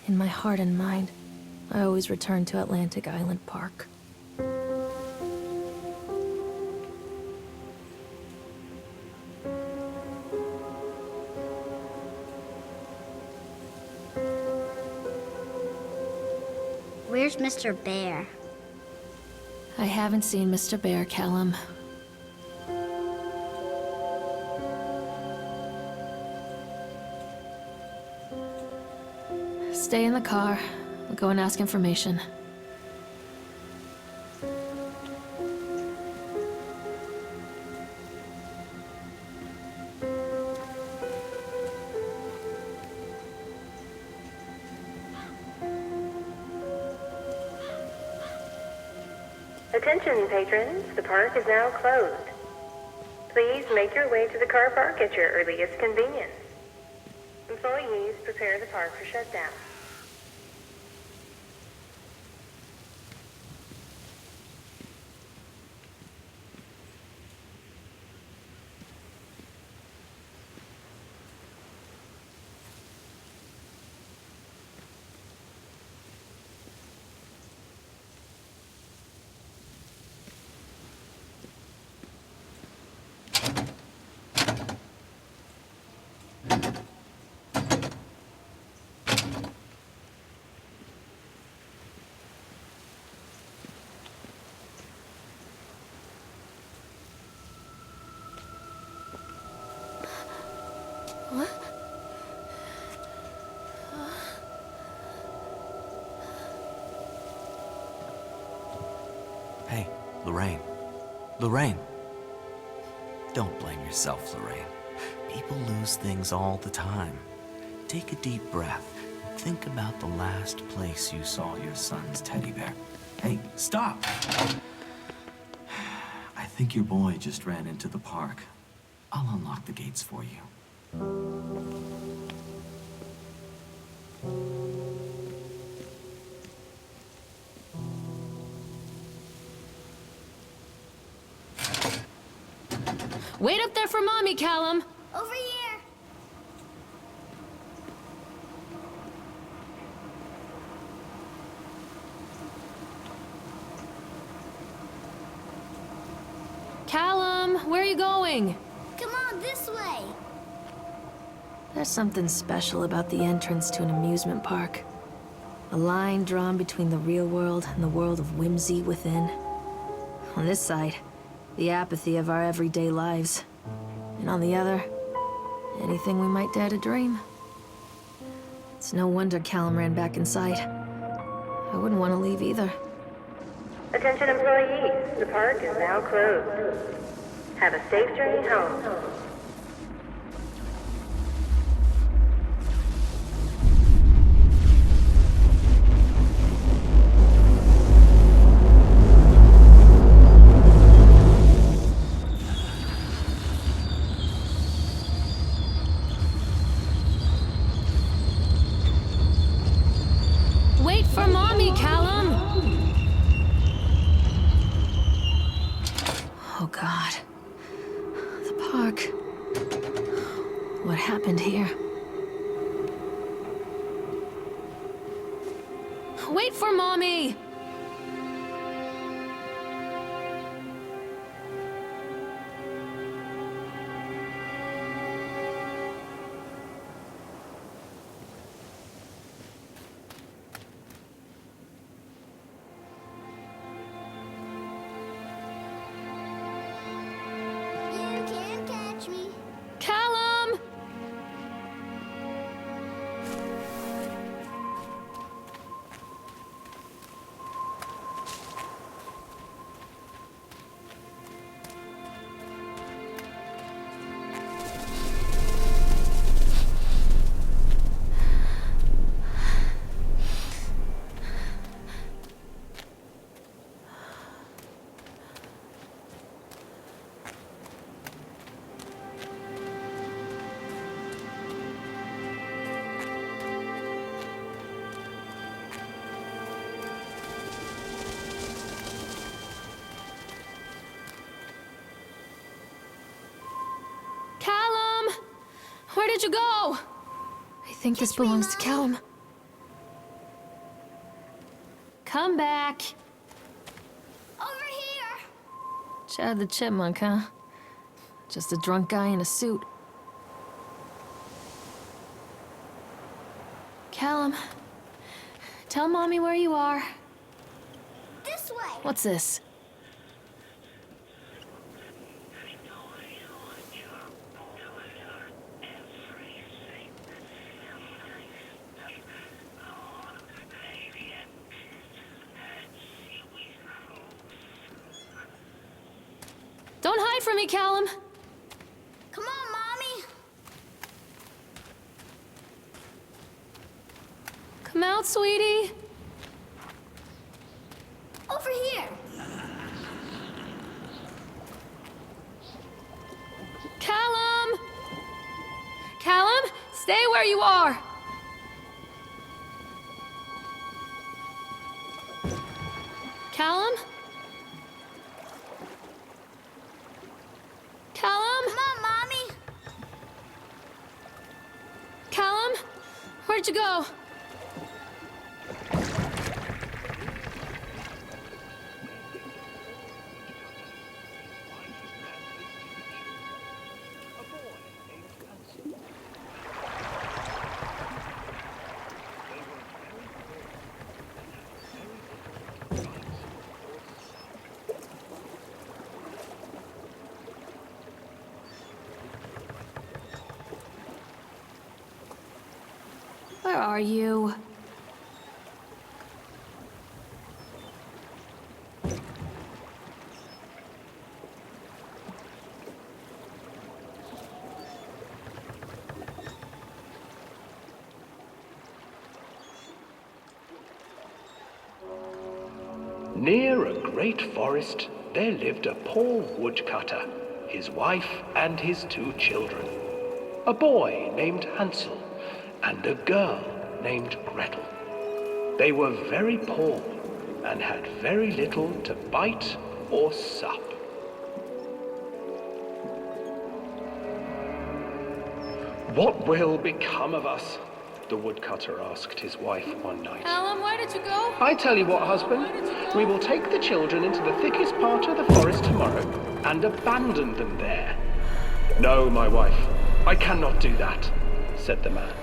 In my heart and mind, I always return to Atlantic Island Park. Where's Mr. Bear? I haven't seen Mr. Bear, Callum. Stay in the car. We'll go and ask information. Attention, patrons. The park is now closed. Please make your way to the car park at your earliest convenience. Employees prepare the park for shutdown. Hey, Lorraine. Lorraine! Don't blame yourself, Lorraine. People lose things all the time. Take a deep breath. Think about the last place you saw your son's teddy bear. Hey, stop! I think your boy just ran into the park. I'll unlock the gates for you. Wait up there for Mommy, Callum! Over here! Callum, where are you going? Come on, this way! There's something special about the entrance to an amusement park. A line drawn between the real world and the world of whimsy within. On this side, the apathy of our everyday lives. And on the other, anything we might dare to dream. It's no wonder Callum ran back inside. I wouldn't want to leave either. Attention employees, the park is now closed. Have a safe journey home. Wait for Mommy, Callum! Oh God. The park. What happened here? Wait for Mommy! You can't catch me. Callum! Callum! Where did you go? I think this belongs to Callum. Come back. Over here! Chad the Chipmunk, huh? Just a drunk guy in a suit. Callum, tell Mommy where you are. This way! What's this? Don't hide from me, Callum! Come on, Mommy! Come out, sweetie! Over here! Callum! Callum, stay where you are! Callum? Callum? Come on, Mommy! Callum? Where'd you go? Where are you? Near a great forest, there lived a poor woodcutter, his wife and his 2 children. A boy named Hansel and a girl named Gretel. They were very poor and had very little to bite or sup. What will become of us? The woodcutter asked his wife one night. Callum, where did you go? I tell you what, husband, we will take the children into the thickest part of the forest tomorrow and abandon them there. No, my wife, I cannot do that, said the man.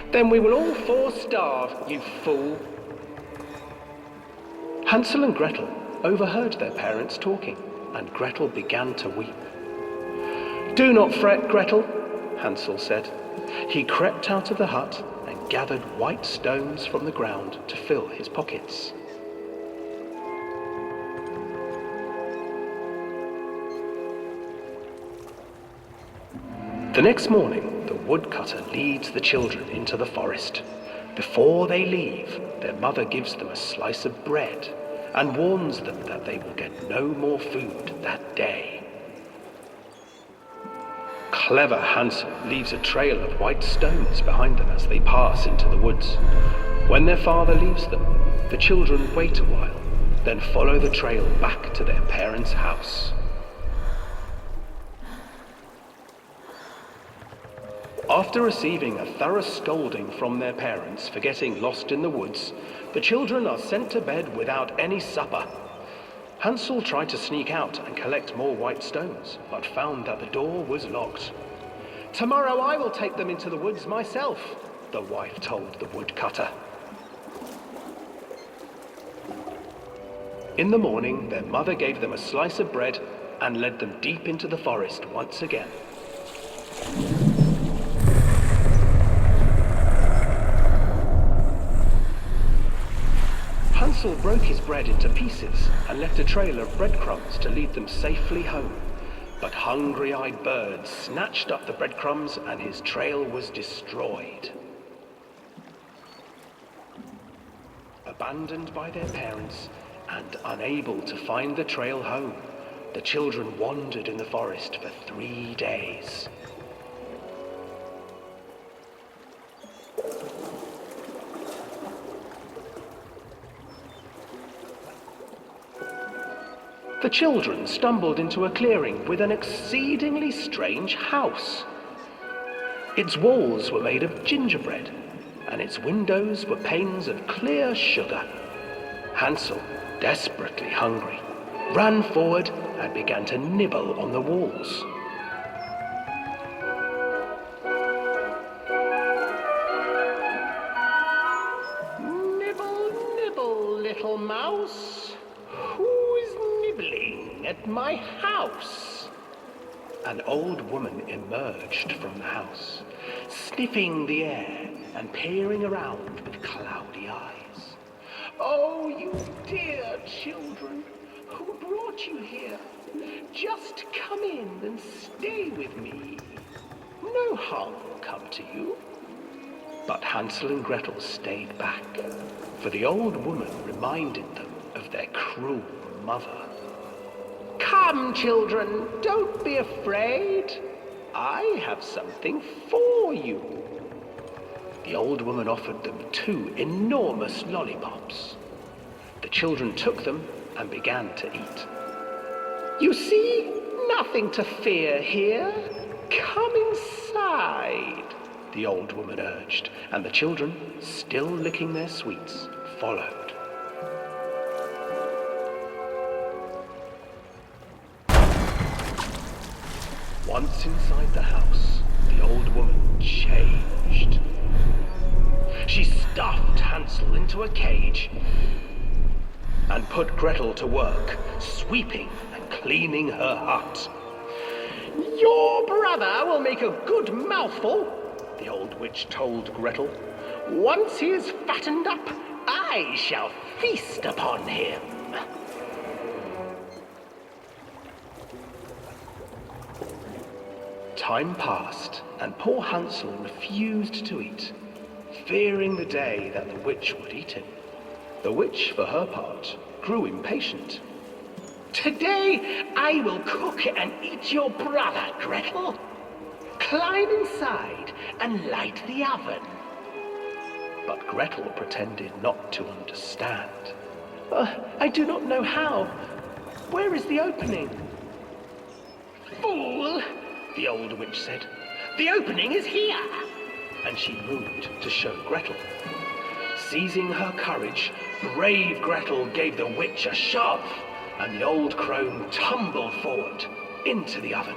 Then we will all 4 starve, you fool. Hansel and Gretel overheard their parents talking, and Gretel began to weep. Do not fret, Gretel, Hansel said. He crept out of the hut and gathered white stones from the ground to fill his pockets. The next morning, the woodcutter leads the children into the forest. Before they leave, their mother gives them a slice of bread and warns them that they will get no more food that day. Clever Hansel leaves a trail of white stones behind them as they pass into the woods. When their father leaves them, the children wait a while, then follow the trail back to their parents' house. After receiving a thorough scolding from their parents for getting lost in the woods, the children are sent to bed without any supper. Hansel tried to sneak out and collect more white stones, but found that the door was locked. Tomorrow I will take them into the woods myself, the wife told the woodcutter. In the morning, their mother gave them a slice of bread and led them deep into the forest once again. Hansel broke his bread into pieces and left a trail of breadcrumbs to lead them safely home. But hungry-eyed birds snatched up the breadcrumbs and his trail was destroyed. Abandoned by their parents and unable to find the trail home, the children wandered in the forest for 3 days. The children stumbled into a clearing with an exceedingly strange house. Its walls were made of gingerbread, and its windows were panes of clear sugar. Hansel, desperately hungry, ran forward and began to nibble on the walls. Nibble, nibble, little mouse. Who is nibbling at my house? An old woman emerged from the house, sniffing the air and peering around with cloudy eyes. Oh, you dear children, who brought you here? Just come in and stay with me. No harm will come to you. But Hansel and Gretel stayed back, for the old woman reminded them of their cruel mother. Come, children, don't be afraid. I have something for you. The old woman offered them 2 enormous lollipops. The children took them and began to eat. You see, nothing to fear here. Come inside, the old woman urged, and the children, still licking their sweets, followed. Once inside the house, the old woman changed. She stuffed Hansel into a cage and put Gretel to work, sweeping and cleaning her hut. Your brother will make a good mouthful, the old witch told Gretel. Once he is fattened up, I shall feast upon him. Time passed, and poor Hansel refused to eat, fearing the day that the witch would eat him. The witch, for her part, grew impatient. Today I will cook and eat your brother, Gretel. Climb inside and light the oven. But Gretel pretended not to understand. I do not know how. Where is the opening? Fool, the old witch said. The opening is here. And she moved to show Gretel. Seizing her courage, brave Gretel gave the witch a shove, and the old crone tumbled forward into the oven.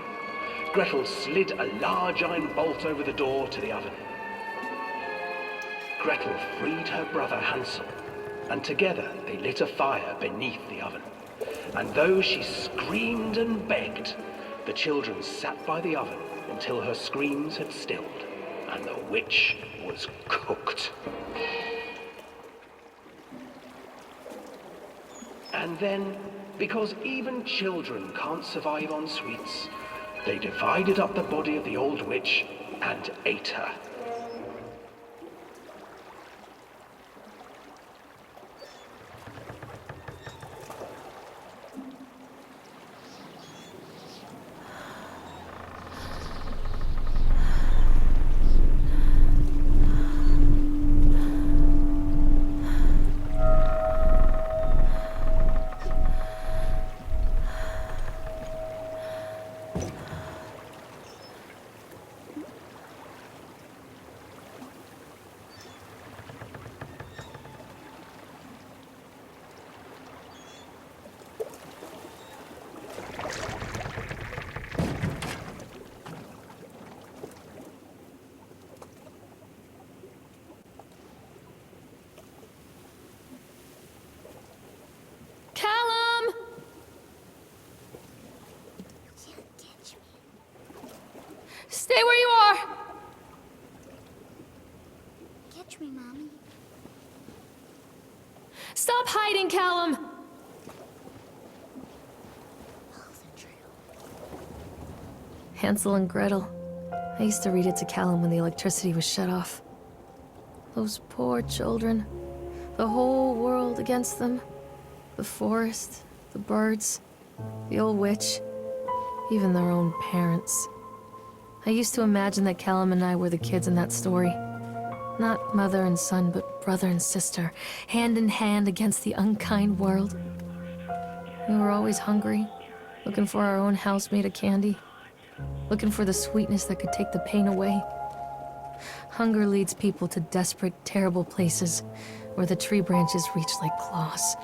Gretel slid a large iron bolt over the door to the oven. Gretel freed her brother Hansel, and together they lit a fire beneath the oven. And though she screamed and begged, the children sat by the oven until her screams had stilled, and the witch was cooked. And then, because even children can't survive on sweets, they divided up the body of the old witch and ate her. Callum! Stay where you are! Catch me, Mommy. Stop hiding, Callum! Hansel and Gretel. I used to read it to Callum when the electricity was shut off. Those poor children. The whole world against them. The forest, the birds, the old witch, even their own parents. I used to imagine that Callum and I were the kids in that story. Not mother and son, but brother and sister, hand in hand against the unkind world. We were always hungry, looking for our own house made of candy, looking for the sweetness that could take the pain away. Hunger leads people to desperate, terrible places, where the tree branches reach like claws.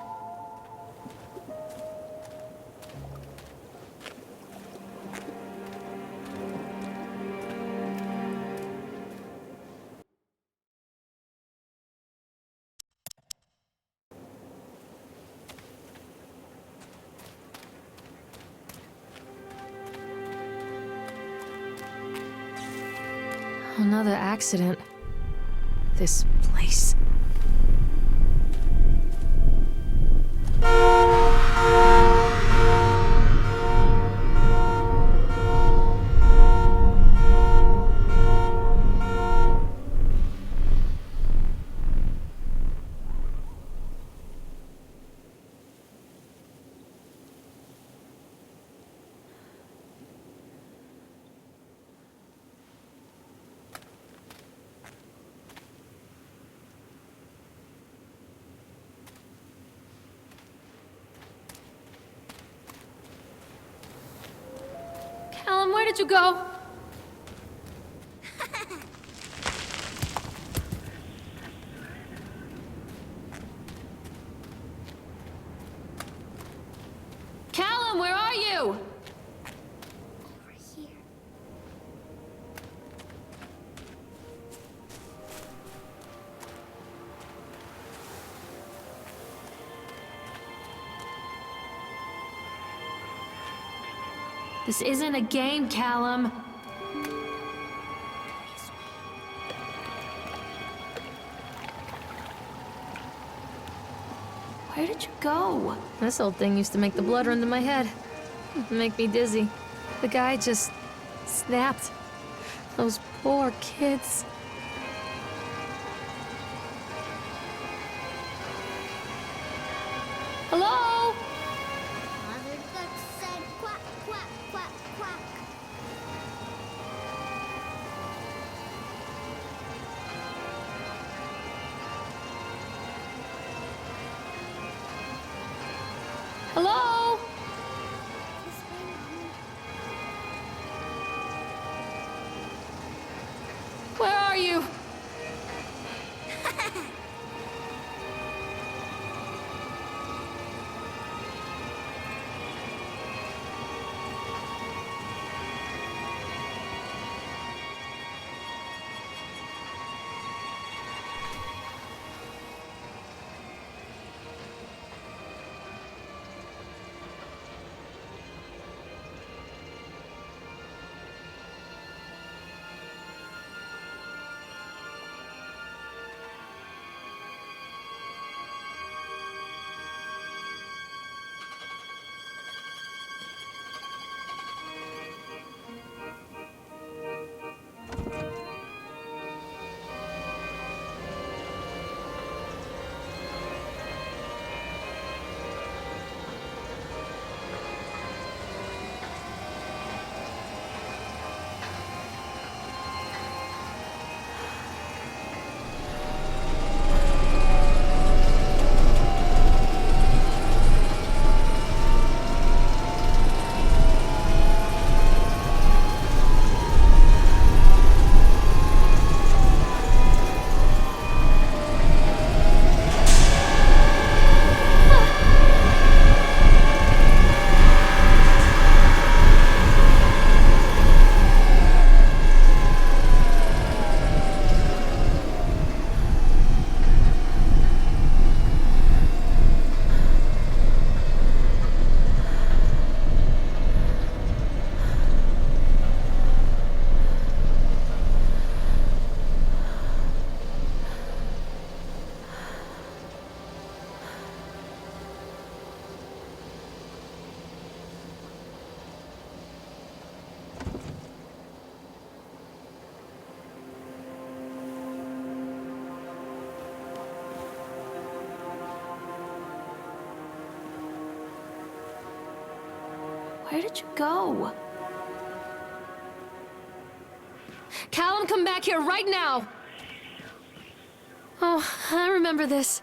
Another accident. This place. Callum, where did you go? Callum, where are you? Over here. This isn't a game, Callum. Where did you go? This old thing used to make the blood run to my head. Make me dizzy. The guy just snapped. Those poor kids. Hello? Mother duck said quack, quack, quack, quack. Hello? This way, Mommy. Where are you? Where did you go? Callum, come back here right now! Oh, I remember this.